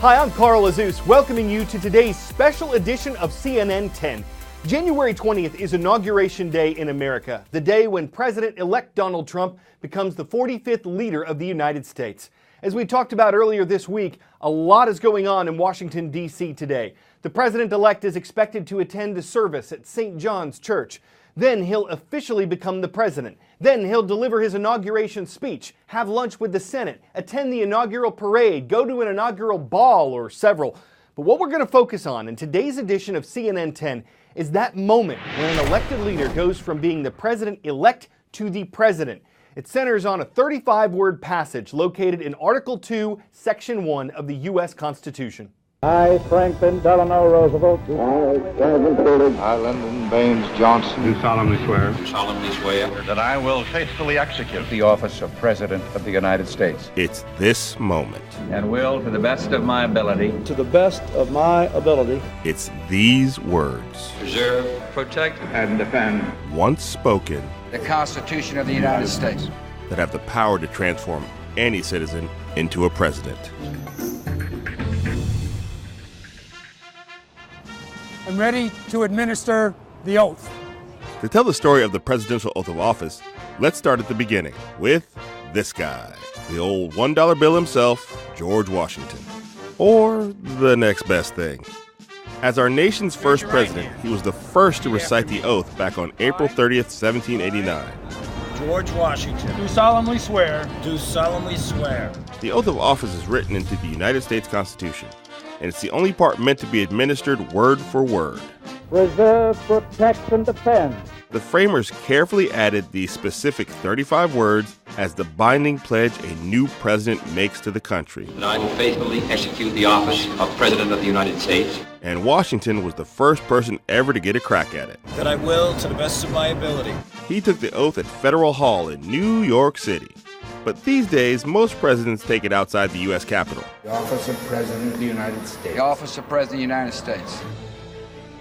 Hi, I'm Carl Azus, welcoming you to today's special edition of CNN 10. January 20th is Inauguration Day in America, the day when President-elect Donald Trump becomes the 45th leader of the United States. As we talked about earlier this week, a lot is going on in Washington, D.C. today. The president-elect is expected to attend the service at St. John's Church. Then he'll officially become the president. Then he'll deliver his inauguration speech, have lunch with the Senate, attend the inaugural parade, go to an inaugural ball or several. But what we're going to focus on in today's edition of CNN 10 is that moment when an elected leader goes from being the president-elect to the president. It centers on a 35-word passage located in Article 2, Section 1 of the U.S. Constitution. I, Franklin Delano Roosevelt. I, Lyndon Baines Johnson. Do solemnly swear. That I will faithfully execute the office of President of the United States. It's this moment. And will, to the best of my ability. To the best of my ability. It's these words. Preserve, protect, and defend. Once spoken. The Constitution of the United States. That have the power to transform any citizen into a president. I'm ready to administer the oath. To tell the story of the presidential oath of office, let's start at the beginning with this guy, the old $1 bill himself, George Washington. Or the next best thing. As our nation's first president, he was the first to recite the oath back on April 30th, 1789. George Washington. Do solemnly swear. Do solemnly swear. The oath of office is written into the United States Constitution, and it's the only part meant to be administered word for word. Preserve, protect, and defend. The framers carefully added these specific 35 words as the binding pledge a new president makes to the country. And I will faithfully execute the office of President of the United States. And Washington was the first person ever to get a crack at it. That I will, to the best of my ability. He took the oath at Federal Hall in New York City. But these days, most presidents take it outside the U.S. Capitol. The office of President of the United States. The office of President of the United States.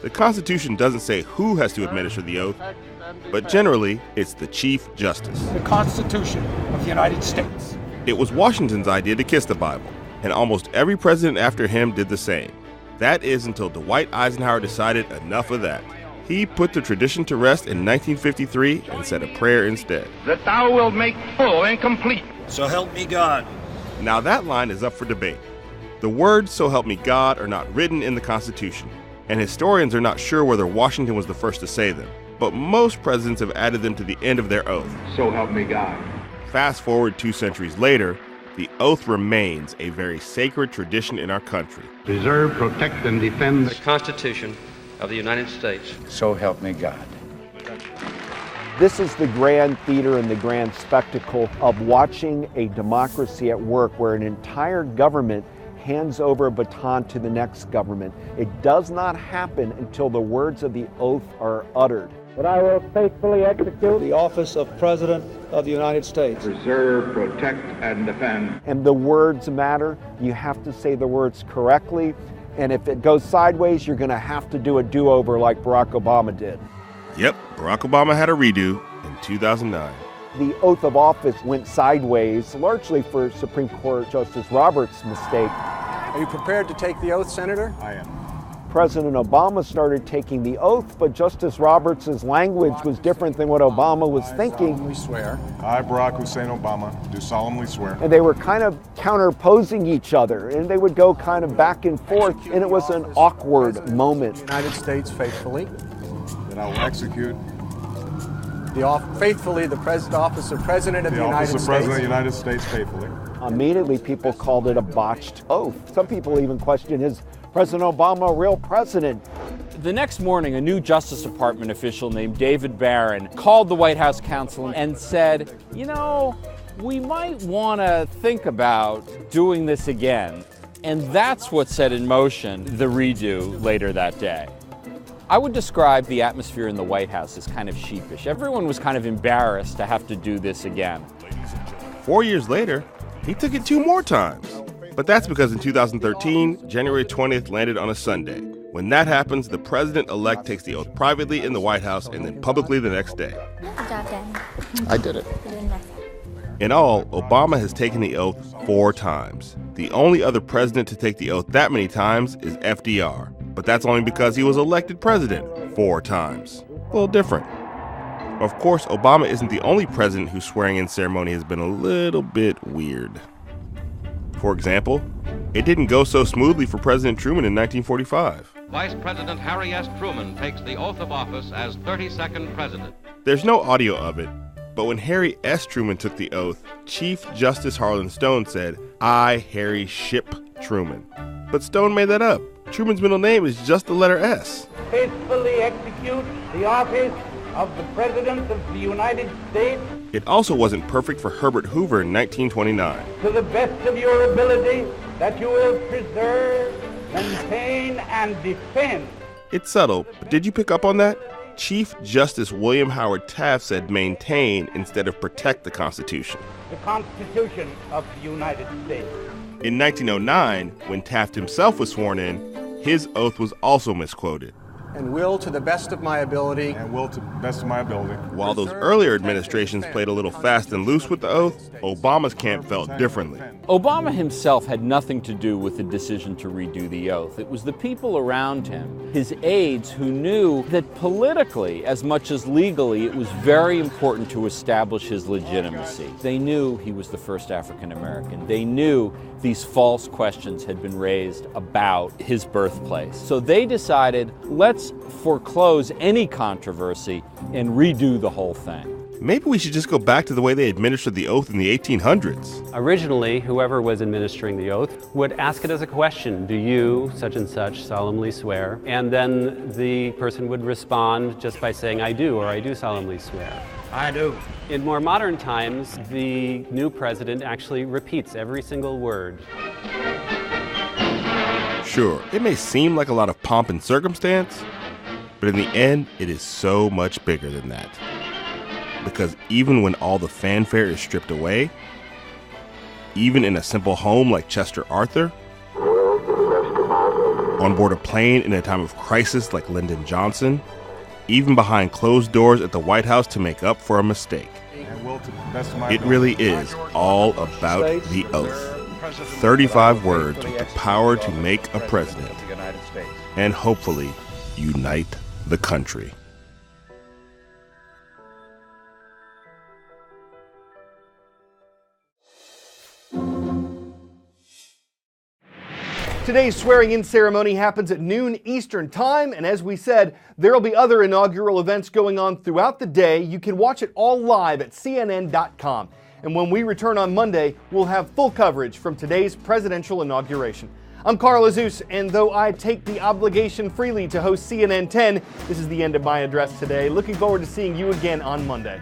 The Constitution doesn't say who has to administer the oath, but generally, it's the Chief Justice. The Constitution of the United States. It was Washington's idea to kiss the Bible, and almost every president after him did the same. That is until Dwight Eisenhower decided enough of that. He put the tradition to rest in 1953 and said a prayer instead. That thou wilt make full and complete. So help me God. Now that line is up for debate. The words "so help me God" are not written in the Constitution, and historians are not sure whether Washington was the first to say them, but most presidents have added them to the end of their oath. So help me God. Fast forward 2 centuries later, the oath remains a very sacred tradition in our country. Preserve, protect, and defend the Constitution of the United States. So help me God. This is the grand theater and the grand spectacle of watching a democracy at work where an entire government hands over a baton to the next government. It does not happen until the words of the oath are uttered. That I will faithfully execute the office of President of the United States. Preserve, protect, and defend. And the words matter. You have to say the words correctly. And if it goes sideways, you're going to have to do a do-over like Barack Obama did. Yep, Barack Obama had a redo in 2009. The oath of office went sideways, largely for Supreme Court Justice Roberts' mistake. Are you prepared to take the oath, Senator? I am. President Obama started taking the oath, but Justice Roberts' language was different than what Obama was thinking. I solemnly swear. I, Barack Hussein Obama, do solemnly swear. And they were kind of counterposing each other, and they would go kind of back and forth, and it was an awkward moment. United States faithfully. That I will execute Faithfully the office of President of the United States. The office of President of the United States faithfully. Immediately people called it a botched oath. Some people even questioned, is President Obama a real president? The next morning, a new Justice Department official named David Barron called the White House counsel and said, you know, we might want to think about doing this again. And that's what set in motion the redo later that day. I would describe the atmosphere in the White House as kind of sheepish. Everyone was kind of embarrassed to have to do this again. 4 years later, he took it 2 more times. But that's because in 2013, January 20th landed on a Sunday. When that happens, the president-elect takes the oath privately in the White House and then publicly the next day. Good job, Daddy. I did it. In all, Obama has taken the oath 4 times. The only other president to take the oath that many times is FDR, but that's only because he was elected president 4 times. A little different. Of course, Obama isn't the only president whose swearing-in ceremony has been a little bit weird. For example, it didn't go so smoothly for President Truman in 1945. Vice President Harry S. Truman takes the oath of office as 32nd president. There's no audio of it, but when Harry S. Truman took the oath, Chief Justice Harlan Stone said, "I, Harry Ship Truman." But Stone made that up. Truman's middle name is just the letter S. Faithfully execute the office of the President of the United States. It also wasn't perfect for Herbert Hoover in 1929. To the best of your ability, that you will preserve, maintain, and defend. It's subtle, but did you pick up on that? Chief Justice William Howard Taft said maintain instead of protect the Constitution. The Constitution of the United States. In 1909, when Taft himself was sworn in, his oath was also misquoted. And will, to the best of my ability. And will, to the best of my ability. While those earlier administrations played a little fast and loose with the oath, Obama's camp felt differently. Obama himself had nothing to do with the decision to redo the oath. It was the people around him, his aides, who knew that politically, as much as legally, it was very important to establish his legitimacy. They knew he was the first African American. They knew these false questions had been raised about his birthplace. So they decided, let's foreclose any controversy and redo the whole thing. Maybe we should just go back to the way they administered the oath in the 1800s. Originally, whoever was administering the oath would ask it as a question. Do you, such and such, solemnly swear? And then the person would respond just by saying, I do, or I do solemnly swear. I do. In more modern times, the new president actually repeats every single word. Sure, it may seem like a lot of pomp and circumstance, but in the end, it is so much bigger than that. Because even when all the fanfare is stripped away, even in a simple home like Chester Arthur, on board a plane in a time of crisis like Lyndon Johnson, even behind closed doors at the White House to make up for a mistake, it really is all about the oath. 35 words with the power to make a president and hopefully unite the country. Today's swearing-in ceremony happens at noon Eastern Time, and as we said, there will be other inaugural events going on throughout the day. You can watch it all live at CNN.com. And when we return on Monday, we'll have full coverage from today's presidential inauguration. I'm Carl Azus, and though I take the obligation freely to host CNN 10, this is the end of my address today. Looking forward to seeing you again on Monday.